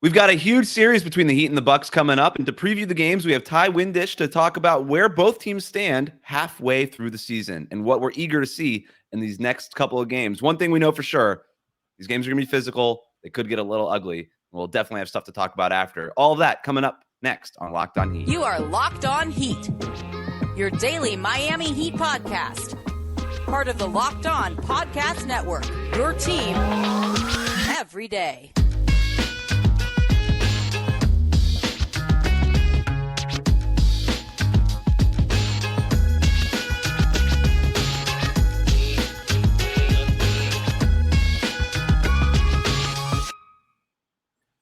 We've got a huge series between the Heat and the Bucks coming up, and to preview the games, we have Ti Windisch to talk about where both teams stand halfway through the season and what we're eager to see in these next couple of games. One thing we know for sure, these games are going to be physical. They could get a little ugly. We'll definitely have stuff to talk about after. All of that coming up next on Locked On Heat. You are Locked On Heat, your daily Miami Heat podcast. Part of the Locked On Podcast Network, your team every day.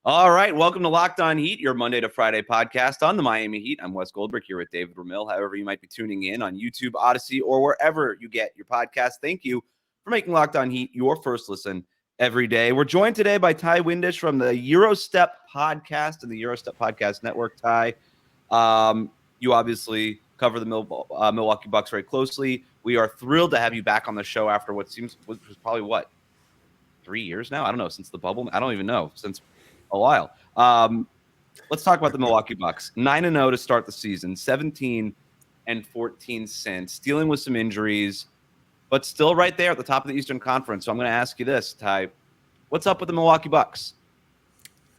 All right, welcome to Locked On Heat, your Monday to Friday podcast on the Miami Heat. I'm Wes Goldberg here with David Ramil. However, you might be tuning in on YouTube, Odyssey, or wherever you get your podcast. Thank you for making Locked On Heat your first listen every day. We're joined today by Ti Windisch from the Gyro Step Podcast and the Gyro Step Podcast Network. Ti, you obviously cover the Milwaukee Bucks very closely. We are thrilled to have you back on the show after what was probably 3 years now? I don't know, since the bubble. I don't even know, since a while. Let's talk about the Milwaukee Bucks. 9-0 to start the season, 17-14 since, dealing with some injuries, but still right there at the top of the Eastern Conference. So I'm going to ask you this, Ti. What's up with the Milwaukee Bucks?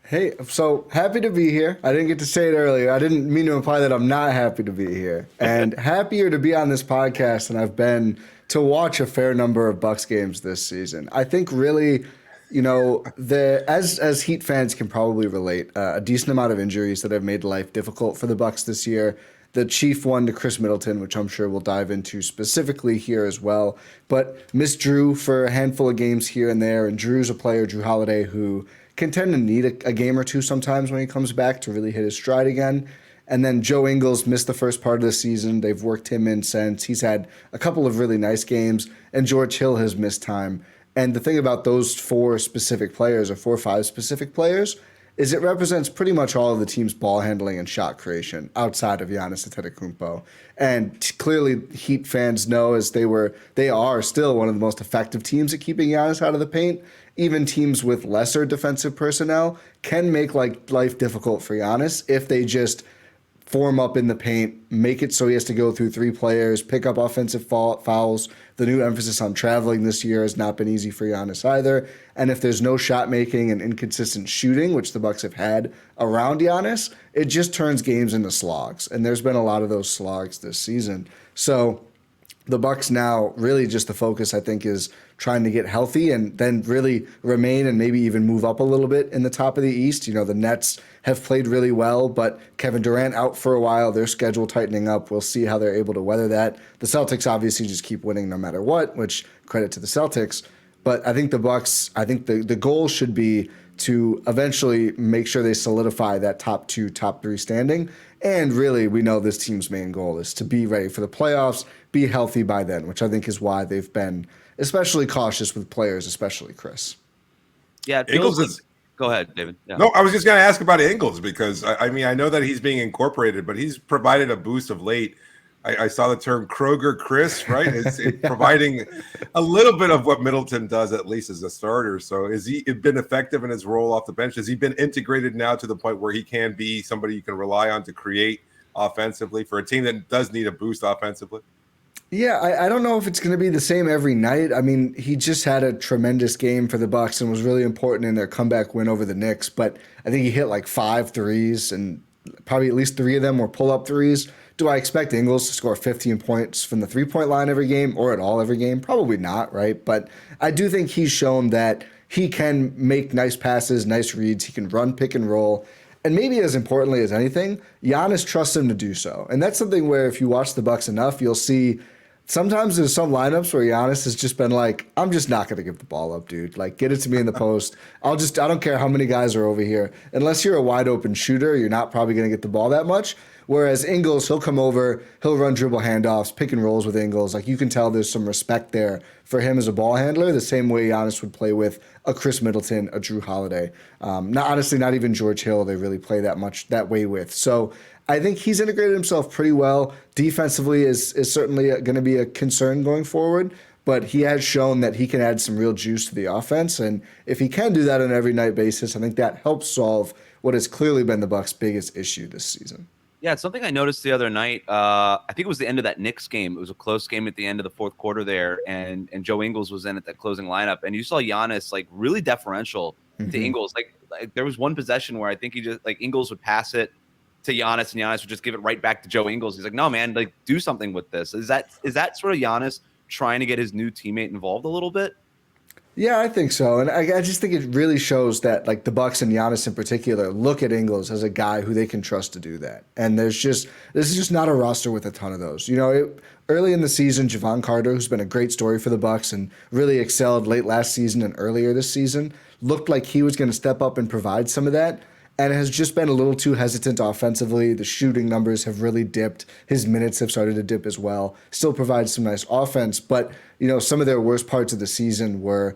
Hey, so happy to be here. I didn't get to say it earlier. I didn't mean to imply that I'm not happy to be here. And happier to be on this podcast than I've been to watch a fair number of Bucks games this season. I think really, you know, as Heat fans can probably relate, a decent amount of injuries that have made life difficult for the Bucks this year. The chief one to Chris Middleton, which I'm sure we'll dive into specifically here as well. But miss Drew for a handful of games here and there, and Drew's a player, Drew Holiday, who can tend to need a game or two sometimes when he comes back to really hit his stride again. And then Joe Ingles missed the first part of the season. They've worked him in since. He's had a couple of really nice games, and George Hill has missed time. And the thing about those four or 5 specific players is it represents pretty much all of the team's ball handling and shot creation outside of Giannis Antetokounmpo. And clearly Heat fans know, as they are still one of the most effective teams at keeping Giannis out of the paint. Even teams with lesser defensive personnel can make life difficult for Giannis if they just form up in the paint, make it so he has to go through 3 players, pick up offensive fouls. The new emphasis on traveling this year has not been easy for Giannis either. And if there's no shot making and inconsistent shooting, which the Bucks have had around Giannis, it just turns games into slogs. And there's been a lot of those slogs this season. So the Bucks now, really just the focus, I think, is trying to get healthy and then really remain and maybe even move up a little bit in the top of the East. You know, the Nets have played really well, but Kevin Durant out for a while, their schedule tightening up. We'll see how they're able to weather that. The Celtics obviously just keep winning no matter what, which credit to the Celtics. But I think the Bucks, the goal should be to eventually make sure they solidify that top 2, top 3 standing. And really, we know this team's main goal is to be ready for the playoffs, be healthy by then, which I think is why they've been especially cautious with players, especially Chris. Yeah, Ingles is. Go ahead, David. Yeah. No, I was just going to ask about Ingles because, I mean, I know that he's being incorporated, but he's provided a boost of late. I saw the term Kroger Chris, right? It's providing a little bit of what Middleton does, at least as a starter. So has he been effective in his role off the bench? Has he been integrated now to the point where he can be somebody you can rely on to create offensively for a team that does need a boost offensively? Yeah, I don't know if it's going to be the same every night. I mean, he just had a tremendous game for the Bucks and was really important in their comeback win over the Knicks. But I think he hit 5 threes, and probably at least 3 of them were pull-up threes. Do I expect Ingles to score 15 points from the three-point line every game or at all every game? Probably not, right? But I do think he's shown that he can make nice passes, nice reads. He can run pick and roll. And maybe as importantly as anything, Giannis trusts him to do so. And that's something where if you watch the Bucks enough, you'll see sometimes there's some lineups where Giannis has just been like, I'm just not going to give the ball up, dude. Get it to me in the post. I don't care how many guys are over here. Unless you're a wide open shooter, you're not probably going to get the ball that much. Whereas Ingles, he'll come over, he'll run dribble handoffs, pick and rolls with Ingles. You can tell there's some respect there for him as a ball handler, the same way Giannis would play with a Chris Middleton, a Drew Holiday. Not even George Hill they really play that way with. So I think he's integrated himself pretty well. Defensively is certainly going to be a concern going forward, but he has shown that he can add some real juice to the offense. And if he can do that on an every night basis, I think that helps solve what has clearly been the Bucks' biggest issue this season. Yeah, it's something I noticed the other night. I think it was the end of that Knicks game. It was a close game at the end of the fourth quarter there, and Joe Ingles was in at that closing lineup, and you saw Giannis like really deferential to Ingles. Like there was one possession where I think he just like Ingles would pass it to Giannis, and Giannis would just give it right back to Joe Ingles. He's like, no, man, like do something with this. Is that sort of Giannis trying to get his new teammate involved a little bit? Yeah, I think so. And I just think it really shows that like the Bucks and Giannis in particular look at Ingles as a guy who they can trust to do that. And this is just not a roster with a ton of those. Early in the season, Javon Carter, who's been a great story for the Bucks and really excelled late last season and earlier this season, looked like he was going to step up and provide some of that. And has just been a little too hesitant offensively. The shooting numbers have really dipped. His minutes have started to dip as well. Still provides some nice offense, but some of their worst parts of the season were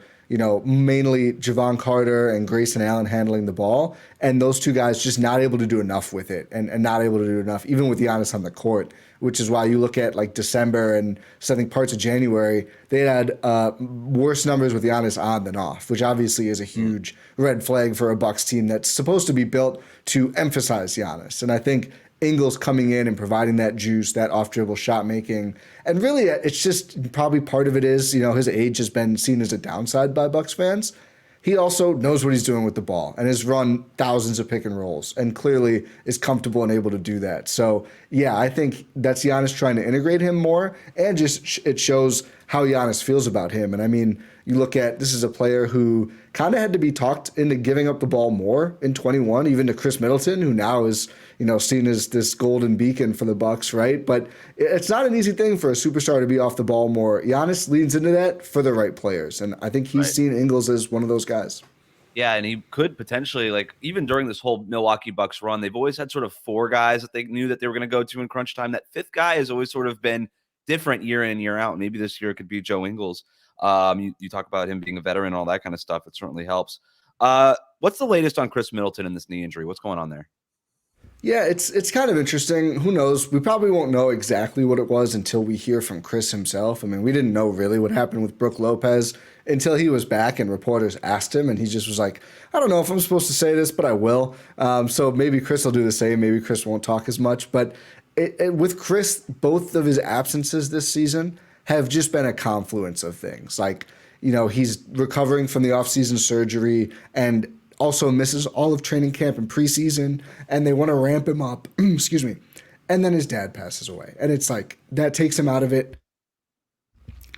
mainly Javon Carter and Grayson Allen handling the ball, and those two guys just not able to do enough with it, and not able to do enough even with Giannis on the court, which is why you look at like December and I think parts of January, they had worse numbers with Giannis on than off, which obviously is a huge red flag for a Bucks team that's supposed to be built to emphasize Giannis. And I think Ingles coming in and providing that juice, that off-dribble shot making. And really, it's just probably part of it is, his age has been seen as a downside by Bucks fans. He also knows what he's doing with the ball and has run thousands of pick and rolls and clearly is comfortable and able to do that. So, yeah, I think that's Giannis trying to integrate him more, and just it shows how Giannis feels about him. And I mean, you look at this is a player who kind of had to be talked into giving up the ball more in 21, even to Chris Middleton, who now is, seen as this golden beacon for the Bucks, right? But it's not an easy thing for a superstar to be off the ball more. Giannis leans into that for the right players, and I think he's seen Ingles as one of those guys. Yeah, and he could potentially, like, even during this whole Milwaukee Bucks run, they've always had sort of four guys that they knew that they were going to go to in crunch time. That fifth guy has always sort of been different year in, year out. Maybe this year it could be Joe Ingles. You talk about him being a veteran and all that kind of stuff. It certainly helps. What's the latest on Chris Middleton and this knee injury? What's going on there? Yeah, it's kind of interesting. Who knows? We probably won't know exactly what it was until we hear from Chris himself. I mean, we didn't know really what happened with Brook Lopez until he was back and reporters asked him, and he just was like, I don't know if I'm supposed to say this, but I will. So maybe Chris will do the same. Maybe Chris won't talk as much. But with Chris, both of his absences this season have just been a confluence of things. Like, he's recovering from the offseason surgery and also misses all of training camp and preseason, and they want to ramp him up. Excuse me. And then his dad passes away. And it's like, that takes him out of it,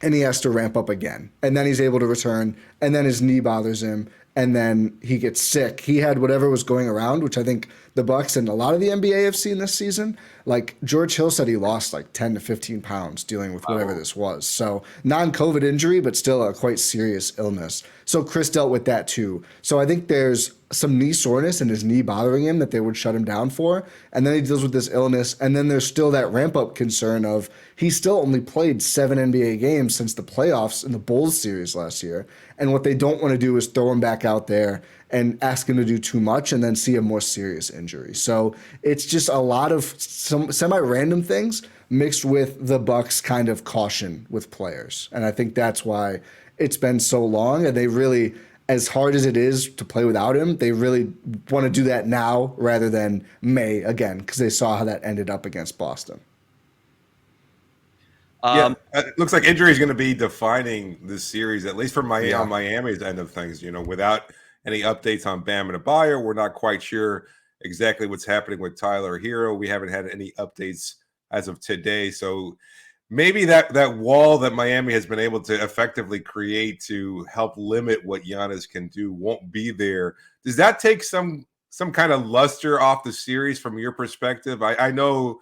and he has to ramp up again. And then he's able to return, and then his knee bothers him, and then he gets sick. He had whatever was going around, which I think the Bucks and a lot of the NBA have seen this season. Like, George Hill said he lost like 10 to 15 pounds dealing with whatever this was. So non-COVID injury, but still a quite serious illness. So Chris dealt with that too. So I think there's some knee soreness and his knee bothering him that they would shut him down for. And then he deals with this illness. And then there's still that ramp-up concern of he still only played 7 NBA games since the playoffs in the Bulls series last year. And what they don't want to do is throw him back out there and ask him to do too much and then see a more serious injury. So it's just a lot of some semi-random things mixed with the Bucks' kind of caution with players. And I think that's why it's been so long. And they really, as hard as it is to play without him, they really want to do that now rather than May again, because they saw how that ended up against Boston. It looks like injury is going to be defining this series, at least for Miami's end of things. Without any updates on Bam and Adebayo, we're not quite sure exactly what's happening with Tyler Herro. We haven't had any updates as of today. So maybe that wall that Miami has been able to effectively create to help limit what Giannis can do won't be there. Does that take some kind of luster off the series from your perspective? I know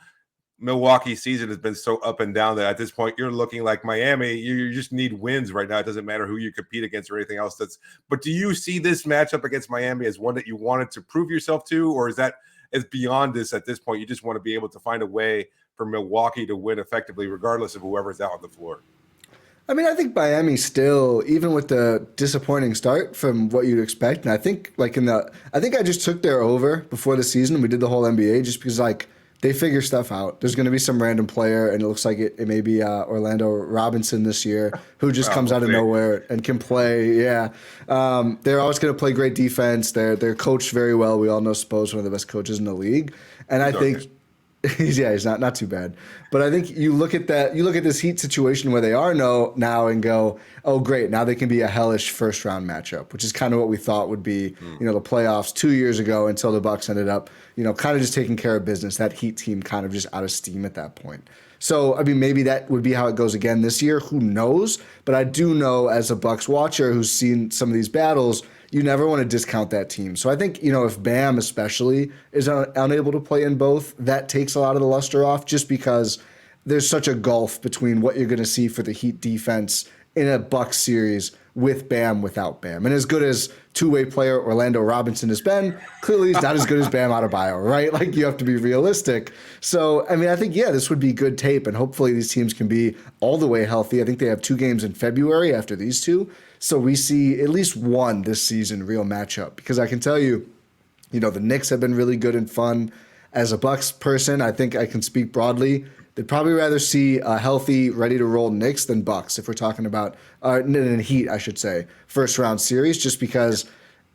Milwaukee season has been so up and down that at this point you're looking like Miami. You just need wins right now. It doesn't matter who you compete against or anything else. But do you see this matchup against Miami as one that you wanted to prove yourself to, or is that is beyond this at this point? You just want to be able to find a way for Milwaukee to win effectively, regardless of whoever's out on the floor. I mean, I think Miami still, even with the disappointing start from what you'd expect, and I think I just took their over before the season. We did the whole NBA just because they figure stuff out. There's going to be some random player, and it looks like it may be Orlando Robinson this year, who just comes out of nowhere and can play. Yeah. They're always going to play great defense. They're coached very well. We all know Spo's one of the best coaches in the league. And I think he's not too bad. But I think you look at this Heat situation where they are now and go, oh, great, now they can be a hellish first-round matchup, which is kind of what we thought would be, the playoffs 2 years ago until the Bucks ended up, kind of just taking care of business. That Heat team kind of just out of steam at that point. So, I mean, maybe that would be how it goes again this year. Who knows? But I do know as a Bucks watcher who's seen some of these battles, you never want to discount that team. So I think, if Bam especially is unable to play in both, that takes a lot of the luster off just because there's such a gulf between what you're going to see for the Heat defense in a Bucks series with Bam, without Bam. And as good as two-way player Orlando Robinson has been, clearly he's not as good as Bam Adebayo, right? Like, you have to be realistic. So, I mean, I think, this would be good tape, and hopefully these teams can be all the way healthy. I think they have 2 games in February after these two. So we see at least one this season real matchup, because I can tell you, the Knicks have been really good and fun. As a Bucks person, I think I can speak broadly. They'd probably rather see a healthy, ready-to-roll Knicks than Bucks, if we're talking about Heat, I should say, first-round series, just because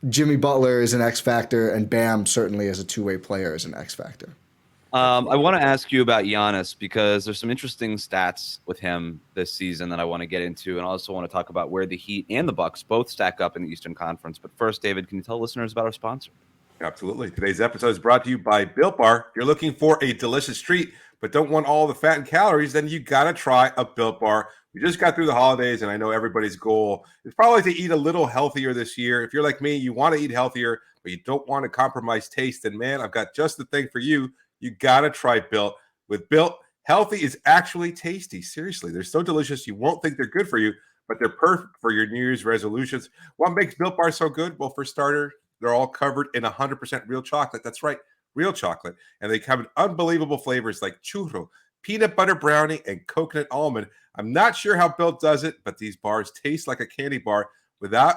Jimmy Butler is an X factor and Bam certainly as a two-way player is an X factor. I want to ask you about Giannis because there's some interesting stats with him this season that I want to get into, and I also want to talk about where the Heat and the Bucks both stack up in the Eastern Conference. But first, David, can you tell listeners about our sponsor? Absolutely. Today's episode is brought to you by Built Bar. If you're looking for a delicious treat but don't want all the fat and calories, then you got to try a Built Bar. We just got through the holidays, and I know everybody's goal is probably to eat a little healthier this year. If you're like me, you want to eat healthier, but you don't want to compromise taste, then, man, I've got just the thing for you. You got to try Built. With Built, healthy is actually tasty. Seriously, they're so delicious you won't think they're good for you, but they're perfect for your New Year's resolutions. What makes Built Bar so good? Well, for starters, they're all covered in 100% real chocolate. That's right, real chocolate. And they come in unbelievable flavors like churro, peanut butter brownie, and coconut almond. I'm not sure how Built does it, but these bars taste like a candy bar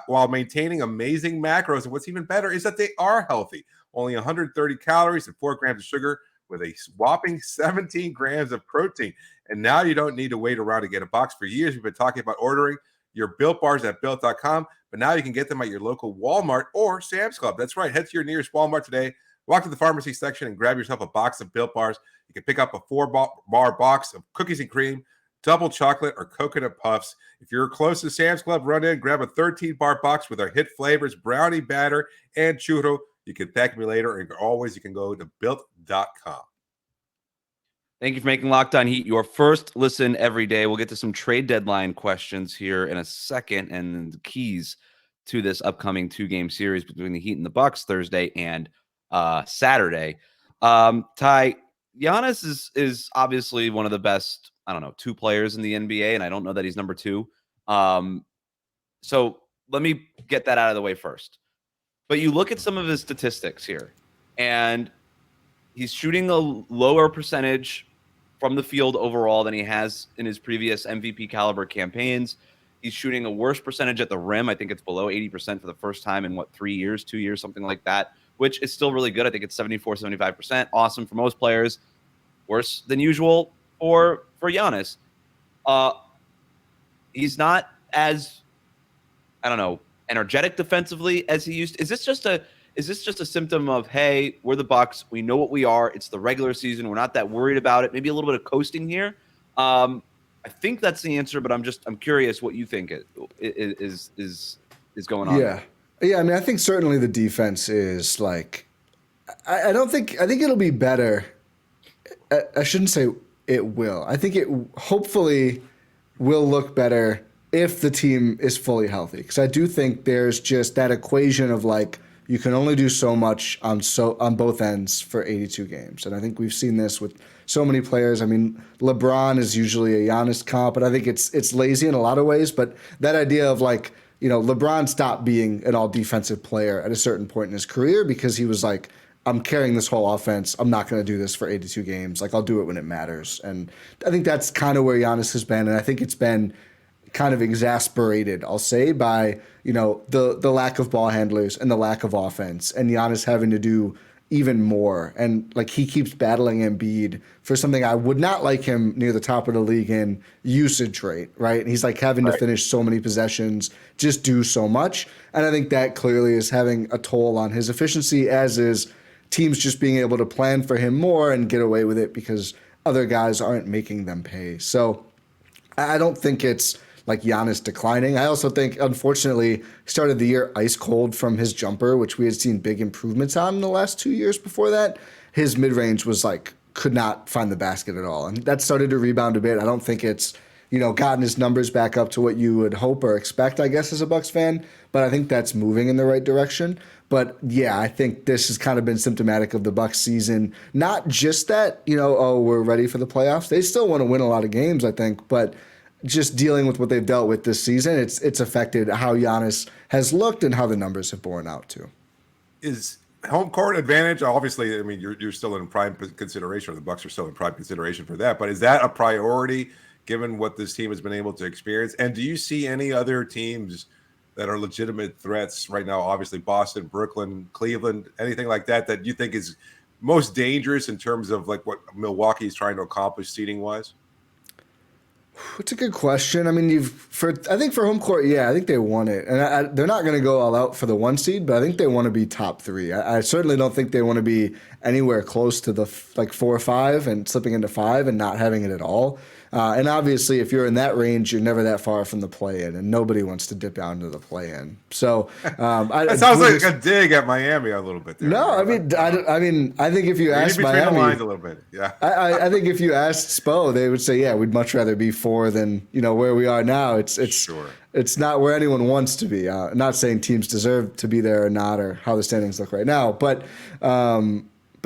while maintaining amazing macros. And what's even better is that they are healthy. Only 130 calories and 4 grams of sugar with a whopping 17 grams of protein. And now you don't need to wait around to get a box. For years, we've been talking about ordering your Built Bars at Built.com, but now you can get them at your local Walmart or Sam's Club. That's right. Head to your nearest Walmart today. Walk to the pharmacy section and grab yourself a box of Built Bars. You can pick up a 4-bar box of cookies and cream, double chocolate, or coconut puffs. If you're close to Sam's Club, run in, grab a 13-bar box with our hit flavors, brownie batter, and churro. You can thank me later, and you can go to Built.com. Thank you for making Locked On Heat your first listen every day. We'll get to some trade deadline questions here in a second and the keys to this upcoming 2-game series between the Heat and the Bucks Thursday and Saturday. Ty, Giannis is obviously one of the best, 2 players in the NBA, and I don't know that he's number 2. So let me get that out of the way first. But you look at some of his statistics here, and he's shooting a lower percentage from the field overall than he has in his previous MVP caliber campaigns. He's shooting a worse percentage at the rim. I think it's below 80% for the first time in 2 years, something like that, which is still really good. I think it's 74, 75%. Awesome for most players. Worse than usual for Giannis. He's not as, energetic defensively as he used to. Is this just a symptom of, hey, we're the Bucks, we know what we are, it's the regular season, we're not that worried about it, maybe a little bit of coasting here? I think that's the answer, but I'm curious what you think is going on. Yeah. I mean, I think certainly the defense is like, I think it'll be better. I shouldn't say it will. I think it hopefully will look better if the team is fully healthy, because I do think there's just that equation of like, you can only do so much on both ends for 82 games. And I think we've seen this with so many players. I mean, LeBron is usually a Giannis comp, but I think it's lazy in a lot of ways. But that idea of like, LeBron stopped being an all defensive player at a certain point in his career because he was like, I'm carrying this whole offense. I'm not going to do this for 82 games. Like, I'll do it when it matters. And I think that's kind of where Giannis has been. And I think it's been kind of exasperated, I'll say, by, the lack of ball handlers and the lack of offense, and Giannis having to do even more. And like he keeps battling Embiid for something I would not like him near the top of the league in usage rate, right? And he's like having to finish so many possessions, just do so much. And I think that clearly is having a toll on his efficiency, as is teams just being able to plan for him more and get away with it because other guys aren't making them pay. So I don't think it's like Giannis declining. I also think, unfortunately, he started the year ice cold from his jumper, which we had seen big improvements on in the last 2 years before that. His mid-range was like, could not find the basket at all. And that started to rebound a bit. I don't think it's, gotten his numbers back up to what you would hope or expect, I guess, as a Bucks fan. But I think that's moving in the right direction. But yeah, I think this has kind of been symptomatic of the Bucks season. Not just that, we're ready for the playoffs. They still want to win a lot of games, I think. But just dealing with what they've dealt with this season, it's affected how Giannis has looked and how the numbers have borne out too. Is home court advantage, obviously, I mean, you're still in prime consideration, or the Bucks are still in prime consideration for that, but is that a priority given what this team has been able to experience? And do you see any other teams that are legitimate threats right now? Obviously, Boston, Brooklyn, Cleveland, anything like that you think is most dangerous in terms of like what Milwaukee is trying to accomplish seeding wise? It's a good question. I mean, I think for home court, yeah, I think they want it. And they're not going to go all out for the 1 seed, but I think they want to be top 3. I certainly don't think they want to be anywhere close to the 4 or 5 and slipping into 5 and not having it at all. And obviously, if you're in that range, you're never that far from the play-in, and nobody wants to dip down to the play-in. So that sounds like a dig at Miami a little bit there. No, I mean, I think if you ask Miami, the lines a little bit, yeah. I think if you asked Spo, they would say, yeah, we'd much rather be 4 than where we are now. It's not where anyone wants to be. Not saying teams deserve to be there or not, or how the standings look right now, but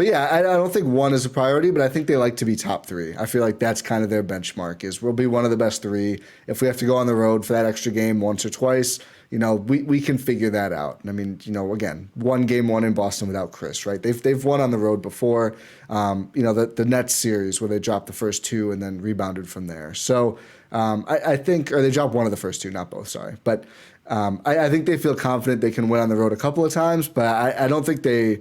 yeah, I don't think 1 is a priority, but I think they like to be top 3. I feel like that's kind of their benchmark, is we'll be one of the best 3. If we have to go on the road for that extra game once or twice, we can figure that out. I mean, again, game 1 in Boston without Chris, right? They've won on the road before. The Nets series where they dropped the first 2 and then rebounded from there. So I think, or they dropped 1 of the first 2, not both, sorry. But I think they feel confident they can win on the road a couple of times, but I don't think they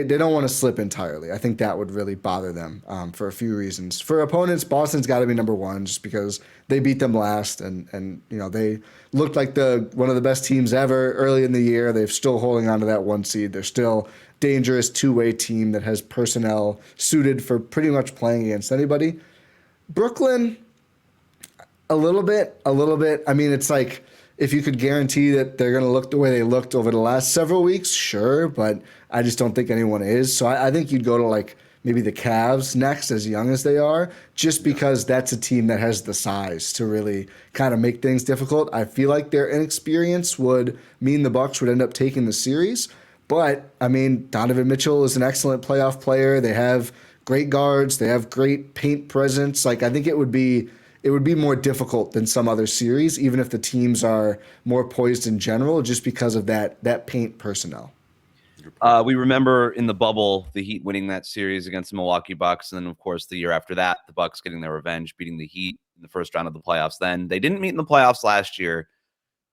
don't want to slip entirely. I think that would really bother them for a few reasons. For opponents, Boston's got to be number 1 just because they beat them last, and they looked like one of the best teams ever early in the year. They're still holding on to that 1 seed. They're still dangerous two-way team that has personnel suited for pretty much playing against anybody. Brooklyn, a little bit. I mean, it's like, if you could guarantee that they're going to look the way they looked over the last several weeks, sure, but I just don't think anyone is. So I think you'd go to like maybe the Cavs next, as young as they are, just because that's a team that has the size to really kind of make things difficult. I feel like their inexperience would mean the Bucks would end up taking the series. But, I mean, Donovan Mitchell is an excellent playoff player. They have great guards. They have great paint presence. Like, I think it would be more difficult than some other series, even if the teams are more poised in general, just because of that paint personnel. We remember in the bubble, the Heat winning that series against the Milwaukee Bucks. And then, of course, the year after that, the Bucks getting their revenge, beating the Heat in the first round of the playoffs. Then they didn't meet in the playoffs last year.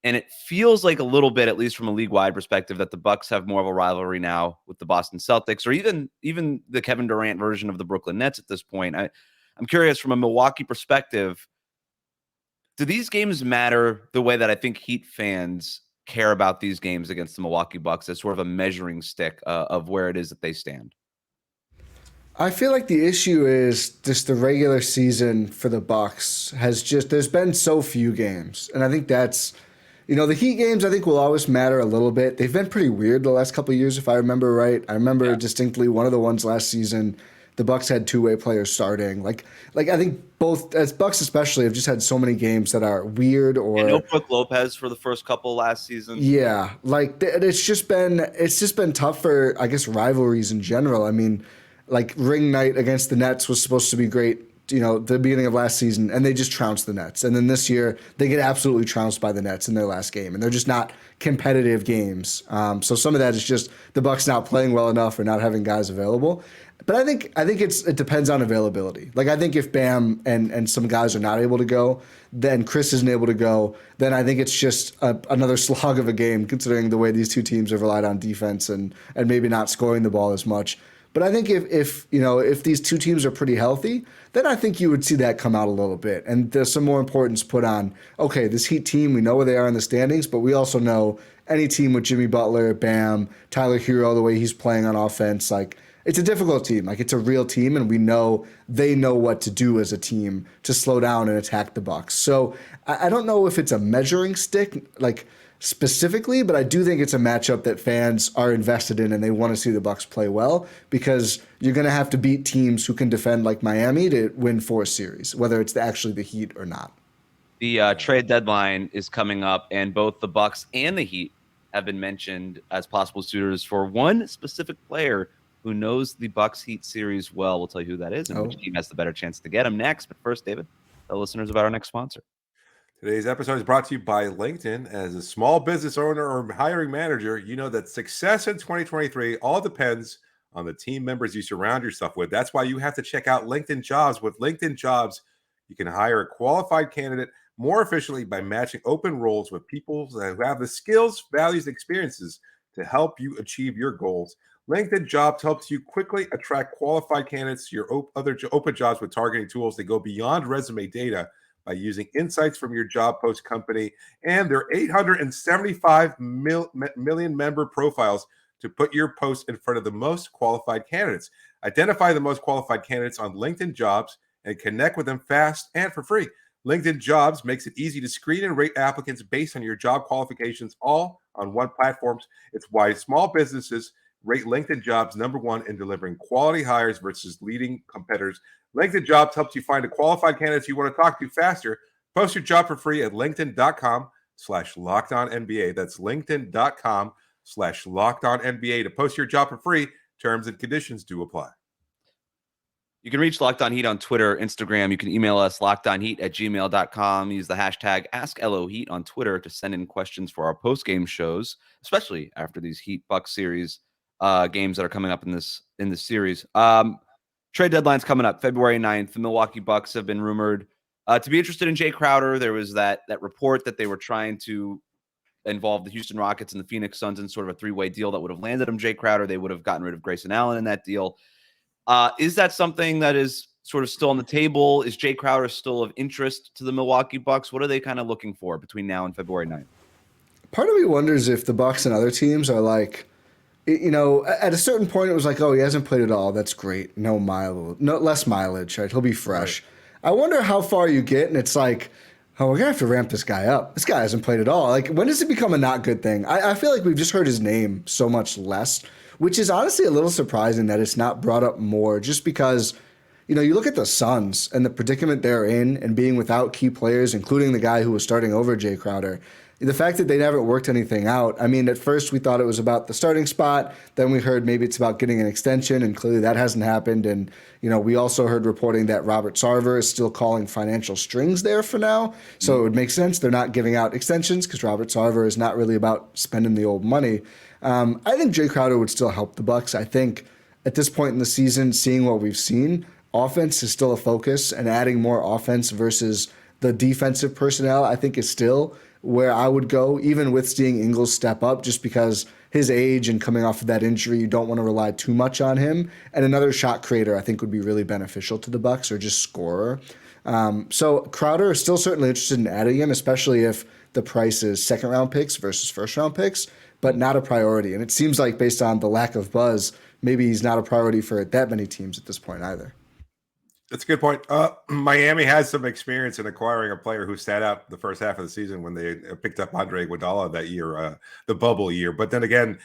And it feels like a little bit, at least from a league-wide perspective, that the Bucks have more of a rivalry now with the Boston Celtics, or even the Kevin Durant version of the Brooklyn Nets at this point. I'm curious, from a Milwaukee perspective, do these games matter the way that I think Heat fans care about these games against the Milwaukee Bucks as sort of a measuring stick of where it is that they stand? I feel like the issue is just the regular season for the Bucks there's been so few games. And I think that's, the Heat games I think will always matter a little bit. They've been pretty weird the last couple of years, if I remember right. I remember distinctly one of the ones last season, the Bucks had two-way players starting. Like I think both, as Bucks especially, have just had so many games that are weird or. And no Brook Lopez for the first couple last season. Yeah, like it's just been tough for, I guess, rivalries in general. I mean, like ring night against the Nets was supposed to be great, the beginning of last season, and they just trounced the Nets. And then this year, they get absolutely trounced by the Nets in their last game, and they're just not competitive games. So some of that is just the Bucks not playing well enough or not having guys available. But I think it depends on availability. Like, I think if Bam and some guys are not able to go, then Chris isn't able to go, then I think it's just another slog of a game, considering the way these two teams have relied on defense and maybe not scoring the ball as much. But I think if these two teams are pretty healthy, then I think you would see that come out a little bit. And there's some more importance put on, okay, this Heat team, we know where they are in the standings, but we also know any team with Jimmy Butler, Bam, Tyler Herro, the way he's playing on offense, like, it's a difficult team. Like, it's a real team, and we know they know what to do as a team to slow down and attack the Bucks. So I don't know if it's a measuring stick, like, specifically, but I do think it's a matchup that fans are invested in and they want to see the Bucks play well, because you're going to have to beat teams who can defend like Miami to win 4 series, whether it's actually the Heat or not. The trade deadline is coming up, and both the Bucks and the Heat have been mentioned as possible suitors for one specific player who knows the Bucks Heat series well. We'll tell you who that is and which team has the better chance to get him next. But first, David, tell listeners about our next sponsor. Today's episode is brought to you by LinkedIn. As a small business owner or hiring manager, you know that success in 2023 all depends on the team members you surround yourself with. That's why you have to check out LinkedIn Jobs. With LinkedIn Jobs, you can hire a qualified candidate more efficiently by matching open roles with people who have the skills, values, and experiences to help you achieve your goals. LinkedIn Jobs helps you quickly attract qualified candidates to your other open jobs with targeting tools that go beyond resume data by using insights from your job post company and their 875 million member profiles to put your post in front of the most qualified candidates. Identify the most qualified candidates on LinkedIn Jobs and connect with them fast and for free. LinkedIn Jobs makes it easy to screen and rate applicants based on your job qualifications, all on one platform. It's why small businesses rate LinkedIn Jobs #1 in delivering quality hires versus leading competitors. LinkedIn Jobs helps you find a qualified candidates you want to talk to faster. Post your job for free at linkedin.com/LockedOnNBA. That's linkedin.com/LockedOnNBA to post your job for free. Terms and conditions do apply. You can reach Locked On Heat on Twitter, Instagram. You can email us lockedonheat@gmail.com. Use the hashtag AskLOHeat on Twitter to send in questions for our post-game shows, especially after these Heat Bucks series games that are coming up in this series. Trade deadline's coming up February 9th. The Milwaukee Bucks have been rumored to be interested in Jay Crowder. There was that report that they were trying to involve the Houston Rockets and the Phoenix Suns in sort of a 3-way deal that would have landed him Jay Crowder. They would have gotten rid of Grayson Allen in that deal. Is that something that is sort of still on the table? Is Jay Crowder still of interest to the Milwaukee Bucks? What are they kind of looking for between now and February 9th? Part of me wonders if the Bucks and other teams are like, at a certain point, it was like, oh, he hasn't played at all. That's great. No less mileage. Right? He'll be fresh. Right. I wonder how far you get, and it's like, oh, we're going to have to ramp this guy up. This guy hasn't played at all. Like, when does it become a not good thing? I feel like we've just heard his name so much less, which is honestly a little surprising that it's not brought up more, just because, you look at the Suns and the predicament they're in and being without key players, including the guy who was starting over Jay Crowder. The fact that they never worked anything out, I mean, at first we thought it was about the starting spot. Then we heard maybe it's about getting an extension, and clearly that hasn't happened. And, we also heard reporting that Robert Sarver is still calling financial strings there for now. So it would make sense they're not giving out extensions because Robert Sarver is not really about spending the old money. I think Jay Crowder would still help the Bucks. I think at this point in the season, seeing what we've seen, offense is still a focus, and adding more offense versus the defensive personnel, I think, is still where I would go, even with seeing Ingles step up, just because his age and coming off of that injury, you don't want to rely too much on him. And another shot creator, I think, would be really beneficial to the Bucks, or just scorer. So Crowder is still certainly interested in adding him, especially if the price is second-round picks versus first-round picks, but not a priority. And it seems like, based on the lack of buzz, maybe he's not a priority for that many teams at this point either. That's a good point. Miami has some experience in acquiring a player who sat out the first half of the season when they picked up Andre Iguodala that year, the bubble year. But then again,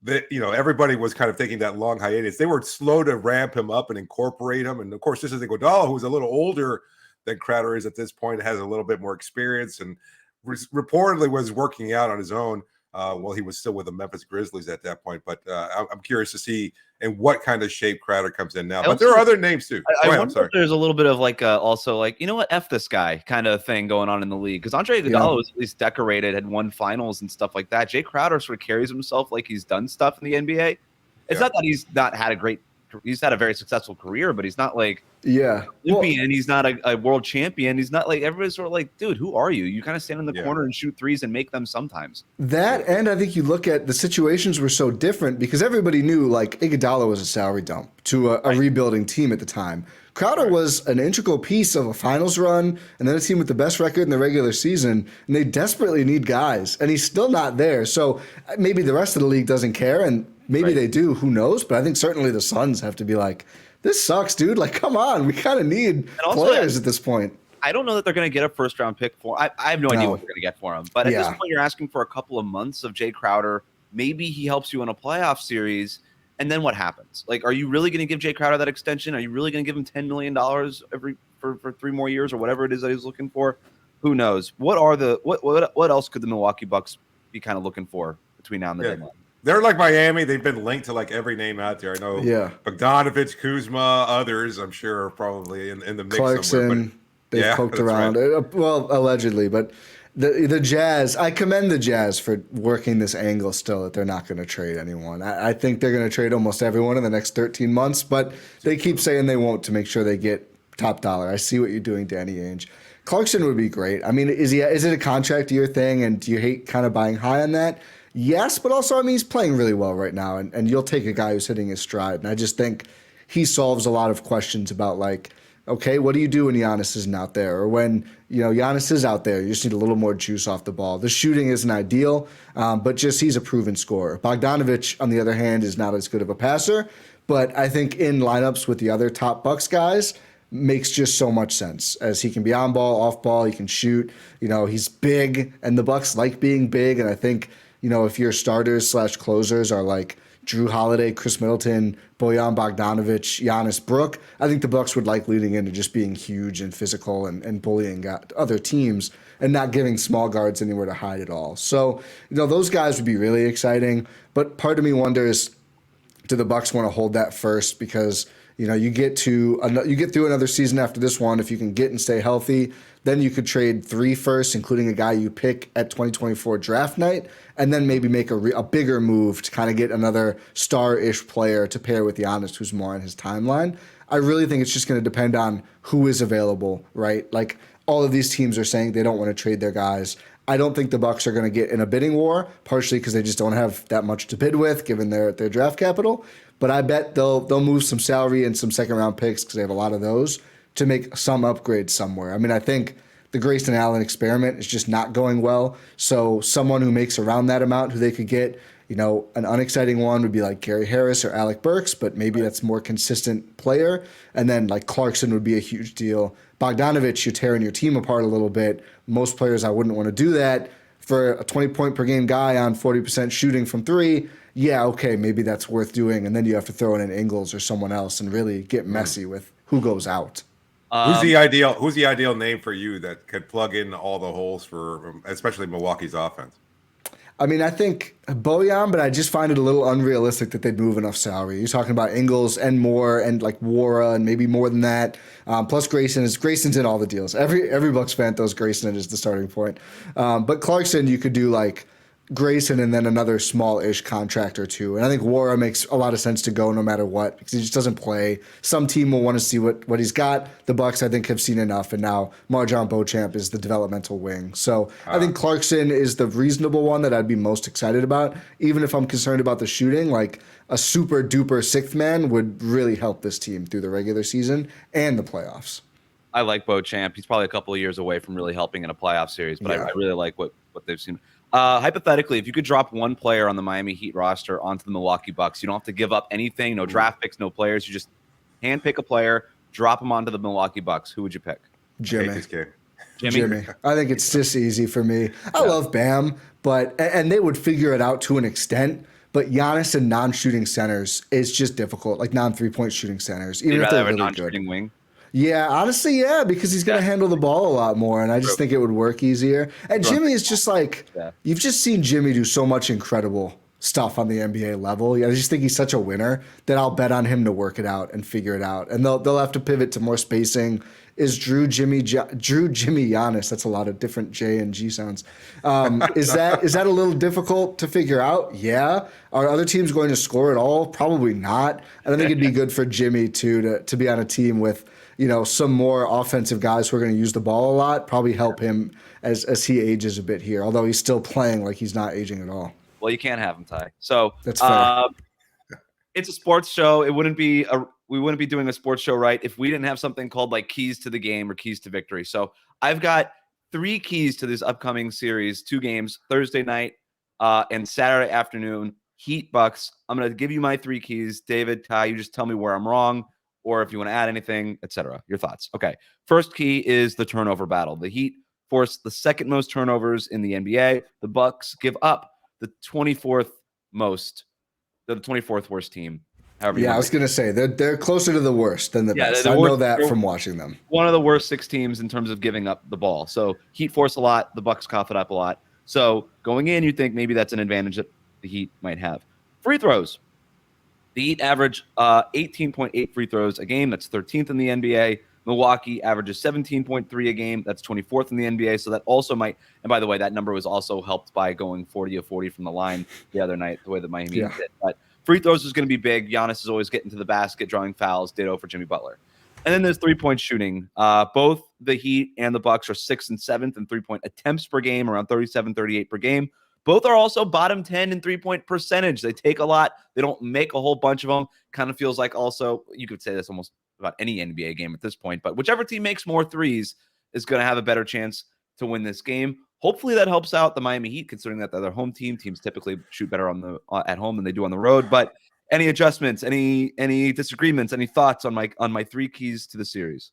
everybody was kind of taking that long hiatus. They were slow to ramp him up and incorporate him. And of course, this is Iguodala, who's a little older than Crowder is at this point, has a little bit more experience, and reportedly was working out on his own while he was still with the Memphis Grizzlies at that point. But I'm curious to see in what kind of shape Crowder comes in now. But there are other names too. I wonder if there's a little bit of also F this guy kind of thing going on in the league. Because Andre Iguodala was at least decorated, had won finals and stuff like that. Jay Crowder sort of carries himself like he's done stuff in the NBA. It's not that he's not had a great he's had a very successful career, but he's not like Yeah. Olympian. He's not a world champion. He's not like everybody's sort of like, dude, who are you? You kind of stand in the corner and shoot threes and make them sometimes. That, and I think you look at the situations were so different because everybody knew like Iguodala was a salary dump to a rebuilding team at the time. Crowder was an integral piece of a finals run and then a team with the best record in the regular season, and they desperately need guys, and he's still not there. So maybe the rest of the league doesn't care, and maybe they do, who knows? But I think certainly the Suns have to be like, this sucks, dude. Like, come on. We kind of need players at this point. I don't know that they're going to get a first-round pick for I have no idea what they're going to get for him. But at this point, you're asking for a couple of months of Jay Crowder. Maybe he helps you in a playoff series. And then what happens? Like, are you really going to give Jay Crowder that extension? Are you really going to give him $10 million for 3 more years or whatever it is that he's looking for? Who knows? What else could the Milwaukee Bucks be kind of looking for between now and the deadline? They're like Miami. They've been linked to like every name out there. I know Bogdanovich, Kuzma, others I'm sure are probably in the mix Clarkson, somewhere. they've poked around. Right. Well, allegedly, but the Jazz, I commend the Jazz for working this angle still that they're not going to trade anyone. I think they're going to trade almost everyone in the next 13 months, but they keep saying they won't to make sure they get top dollar. I see what you're doing, Danny Ainge. Clarkson would be great. I mean, is it a contract year thing, and do you hate kind of buying high on that? Yes, but also, I mean, he's playing really well right now, and you'll take a guy who's hitting his stride. And I just think he solves a lot of questions about, like, okay, what do you do when Giannis isn't out there? Or when, Giannis is out there, you just need a little more juice off the ball. The shooting isn't ideal, but just he's a proven scorer. Bogdanovich, on the other hand, is not as good of a passer, but I think in lineups with the other top Bucks guys, makes just so much sense as he can be on ball, off ball, he can shoot. He's big, and the Bucks like being big, and I think if your starters / closers are like Drew Holiday, Chris Middleton, Bojan Bogdanovic, Giannis Brook, I think the Bucks would like leading into just being huge and physical and bullying other teams and not giving small guards anywhere to hide at all. So, those guys would be really exciting. But part of me wonders, do the Bucks want to hold that first? Because you get through another season after this one if you can get and stay healthy. Then you could trade 3 firsts, including a guy you pick at 2024 draft night, and then maybe make a bigger move to kind of get another star-ish player to pair with Giannis, who's more on his timeline. I really think it's just going to depend on who is available, right? Like, all of these teams are saying they don't want to trade their guys. I don't think the Bucks are going to get in a bidding war, partially because they just don't have that much to bid with given their draft capital. But I bet they'll move some salary and some second-round picks, because they have a lot of those, to make some upgrades somewhere. I mean, I think the Grayson Allen experiment is just not going well. So someone who makes around that amount who they could get, an unexciting one would be like Gary Harris or Alec Burks, but maybe that's a more consistent player. And then like Clarkson would be a huge deal. Bogdanovich, you're tearing your team apart a little bit. Most players, I wouldn't want to do that. For a 20-point-per-game guy on 40% shooting from 3, yeah, okay, maybe that's worth doing. And then you have to throw in an Ingles or someone else and really get messy with who goes out. Who's the ideal name for you that could plug in all the holes for, especially Milwaukee's offense? I mean, I think Bojan, but I just find it a little unrealistic that they'd move enough salary. You're talking about Ingles and more, and like Wara, and maybe more than that. Plus Grayson's in all the deals. Every Bucks fan throws Grayson in as the starting point. But Clarkson, you could do like Grayson and then another small-ish contract or two. And I think Wara makes a lot of sense to go no matter what, because he just doesn't play. Some team will want to see what he's got. The Bucks, I think, have seen enough, and now Marjon Beauchamp is the developmental wing. So I think Clarkson is the reasonable one that I'd be most excited about. Even if I'm concerned about the shooting, like a super-duper sixth man would really help this team through the regular season and the playoffs. I like Beauchamp. He's probably a couple of years away from really helping in a playoff series, but I really like what they've seen. Hypothetically, if you could drop one player on the Miami Heat roster onto the Milwaukee Bucks, you don't have to give up anything, no draft picks, no players. You just hand pick a player, drop him onto the Milwaukee Bucks. Who would you pick? Jimmy. I think it's just easy for me. I love Bam, and they would figure it out to an extent. But Giannis and non-shooting centers is just difficult, like non-3-point shooting centers, even if they're really non-shooting good. Wing? Yeah, honestly, yeah, because he's going to handle the ball a lot more, and I just think it would work easier. And Jimmy is just like, you've just seen Jimmy do so much incredible stuff on the NBA level. I just think he's such a winner that I'll bet on him to work it out and figure it out. And they'll have to pivot to more spacing. Is Jimmy Giannis? That's a lot of different J and G sounds. Is that a little difficult to figure out? Yeah. Are other teams going to score at all? Probably not. I don't think it'd be good for Jimmy to be on a team with, some more offensive guys who are going to use the ball a lot. Probably help him as he ages a bit here. Although he's still playing like he's not aging at all. Well, you can't have him, Ty. So that's fair. It's a sports show. We wouldn't be doing a sports show right if we didn't have something called like keys to the game or keys to victory. So I've got 3 keys to this upcoming series, 2 games, Thursday night and Saturday afternoon, Heat Bucks. I'm going to give you my 3 keys. David, Ty, you just tell me where I'm wrong or if you want to add anything, etc. Your thoughts. Okay. First key is the turnover battle. The Heat force the second most turnovers in the NBA. The Bucks give up the 24th worst team. Yeah, I was going to say they're closer to the worst than the best. I know that from watching them. One of the worst 6 teams in terms of giving up the ball. So Heat force a lot. The Bucks cough it up a lot. So going in, you think maybe that's an advantage that the Heat might have. Free throws. The Heat average 18.8 free throws a game. That's 13th in the NBA. Milwaukee averages 17.3 a game. That's 24th in the NBA. So that also might, and by the way, that number was also helped by going 40 of 40 from the line the other night, the way that Miami did. But free throws is going to be big. Giannis is always getting to the basket, drawing fouls, ditto for Jimmy Butler. And then there's 3-point shooting. Both the Heat and the Bucks are 6th and 7th in 3-point attempts per game, around 37, 38 per game. Both are also bottom 10 in 3-point percentage. They take a lot. They don't make a whole bunch of them. Kind of feels like also, you could say this almost about any NBA game at this point, but whichever team makes more threes is going to have a better chance to win this game. Hopefully that helps out the Miami Heat, considering that they're their home team. Teams typically shoot better on the at home than they do on the road. But any adjustments, any disagreements, any thoughts on my 3 keys to the series?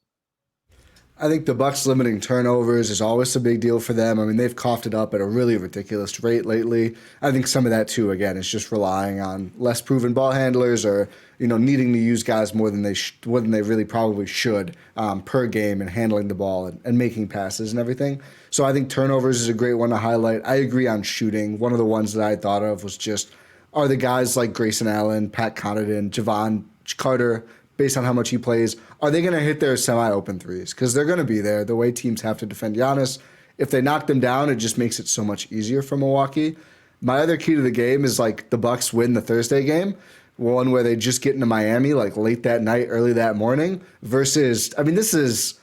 I think the Bucks limiting turnovers is always a big deal for them. I mean, they've coughed it up at a really ridiculous rate lately. I think some of that, too, again, is just relying on less proven ball handlers or, needing to use guys more than they really probably should per game and handling the ball and making passes and everything. So I think turnovers is a great one to highlight. I agree on shooting. One of the ones that I thought of was just, are the guys like Grayson Allen, Pat Connaughton, Javon Carter, based on how much he plays, are they going to hit their semi-open threes? Because they're going to be there. The way teams have to defend Giannis, if they knock them down, it just makes it so much easier for Milwaukee. My other key to the game is like the Bucks win the Thursday game, one where they just get into Miami like late that night, early that morning. Versus, I mean, this is,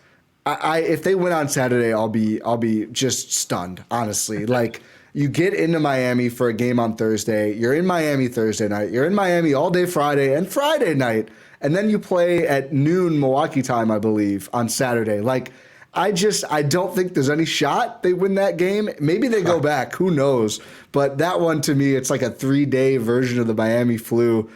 if they win on Saturday, I'll be just stunned, honestly. Like, you get into Miami for a game on Thursday. You're in Miami Thursday night. You're in Miami all day Friday and Friday night. And then you play at noon Milwaukee time, I believe, on Saturday. Like, I don't think there's any shot they win that game. Maybe they go back. Who knows? But that one, to me, it's like a 3-day version of the Miami flu.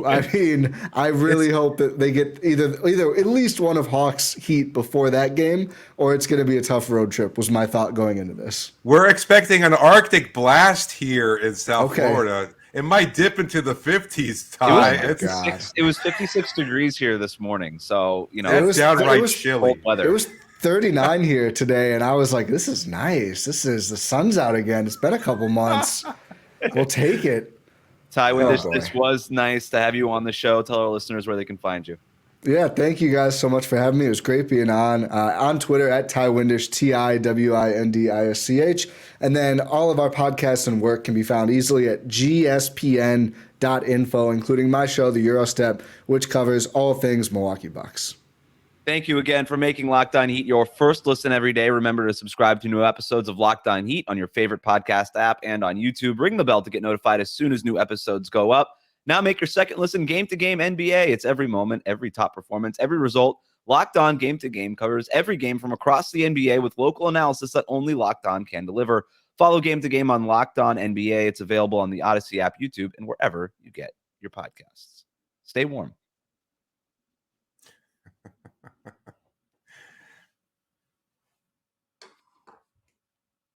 I mean, I really hope that they get either at least one of Hawks' Heat before that game, or it's going to be a tough road trip, was my thought going into this. We're expecting an Arctic blast here in South Florida. It might dip into the 50s, Ty. It was 56 degrees here this morning, so it was downright chilly. It was 39 here today, and I was like, "This is nice. The sun's out again. It's been a couple months. We'll take it." Ti Windisch, this was nice to have you on the show. Tell our listeners where they can find you. Yeah, thank you guys so much for having me. It was great being on Twitter at Ti Windisch, TiWindisch. And then all of our podcasts and work can be found easily at gspn.info, including my show, The Gyro Step, which covers all things Milwaukee Bucks. Thank you again for making Locked On Heat your first listen every day. Remember to subscribe to new episodes of Locked On Heat on your favorite podcast app and on YouTube. Ring the bell to get notified as soon as new episodes go up. Now make your second listen game-to-game NBA. It's every moment, every top performance, every result. Locked On Game-to-Game covers every game from across the NBA with local analysis that only Locked On can deliver. Follow Game-to-Game on Locked On NBA. It's available on the Odyssey app, YouTube, and wherever you get your podcasts. Stay warm.